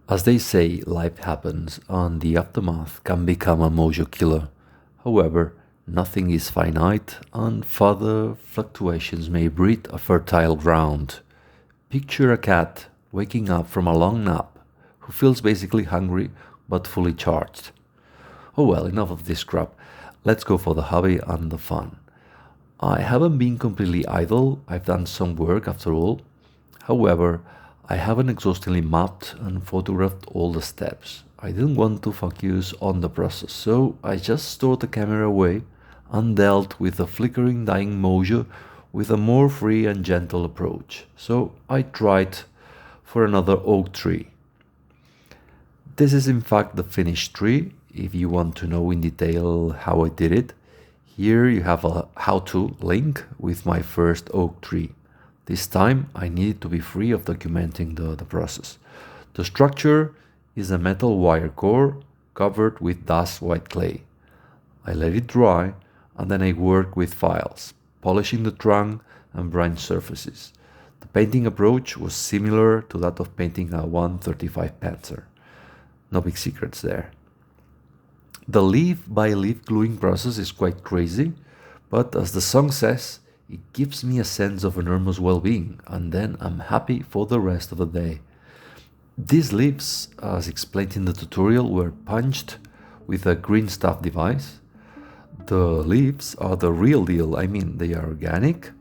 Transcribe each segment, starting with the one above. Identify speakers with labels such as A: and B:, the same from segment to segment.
A: As they say, life happens and the aftermath can become a mojo killer. However, nothing is finite and further fluctuations may breed a fertile ground. Picture a cat waking up from a long nap who feels basically hungry but fully charged. Oh well, enough of this crap. Let's go for the hobby and the fun. I haven't been completely idle, I've done some work after all. However, I haven't exhaustively mapped and photographed all the steps. I didn't want to focus on the process, so I just stored the camera away and dealt with the flickering dying mojo with a more free and gentle approach. So I tried for another oak tree. This is in fact the finished tree. If you want to know in detail how I did it, here you have a how-to link with my first oak tree. This time I needed to be free of documenting the process. The structure is a metal wire core covered with dust white clay. I let it dry and then I work with files, polishing the trunk and branch surfaces. The painting approach was similar to that of painting a 135 Panzer. No big secrets there. The leaf by leaf gluing process is quite crazy, but as the song says, it gives me a sense of enormous well-being, and then I'm happy for the rest of the day. These leaves, as explained in the tutorial, were punched with a green stuff device. The leaves are the real deal, I mean, they are organic,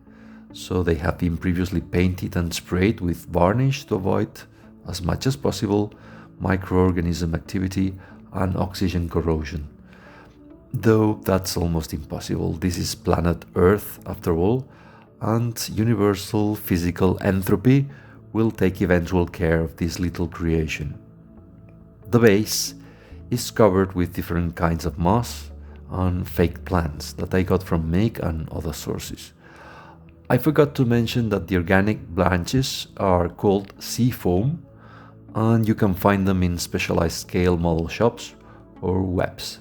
A: so they have been previously painted and sprayed with varnish to avoid, as much as possible, microorganism activity and oxygen corrosion. Though that's almost impossible. This is planet Earth after all, and universal physical entropy will take eventual care of this little creation. The base is covered with different kinds of moss and fake plants that I got from Make and other sources. I forgot to mention that the organic branches are called sea foam, and you can find them in specialized scale model shops or webs.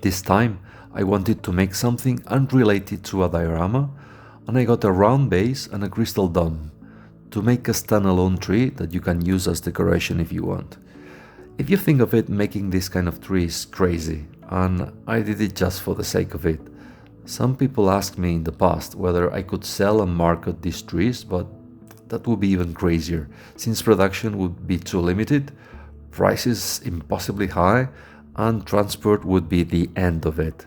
A: This time I wanted to make something unrelated to a diorama, and I got a round base and a crystal dome to make a standalone tree that you can use as decoration if you want. If you think of it, making this kind of tree is crazy, and I did it just for the sake of it. Some people asked me in the past whether I could sell and market these trees, but that would be even crazier, since production would be too limited, prices impossibly high, and transport would be the end of it.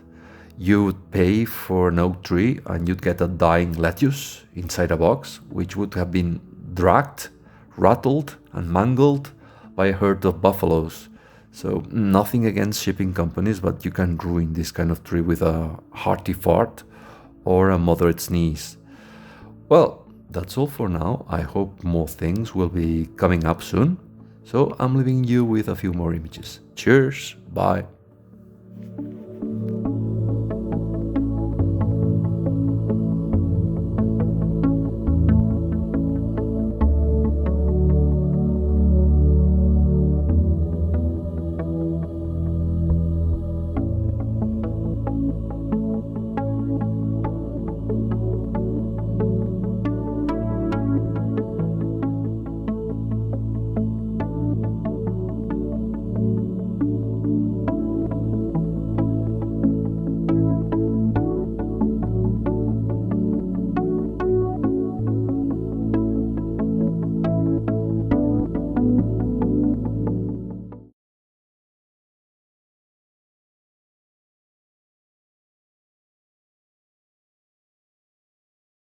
A: You would pay for an oak tree and you'd get a dying lettuce inside a box, which would have been dragged, rattled, and mangled by a herd of buffaloes. So, nothing against shipping companies, but you can ruin this kind of tree with a hearty fart or a moderate sneeze. Well, that's all for now. I hope more things will be coming up soon. So I'm leaving you with a few more images. Cheers, bye.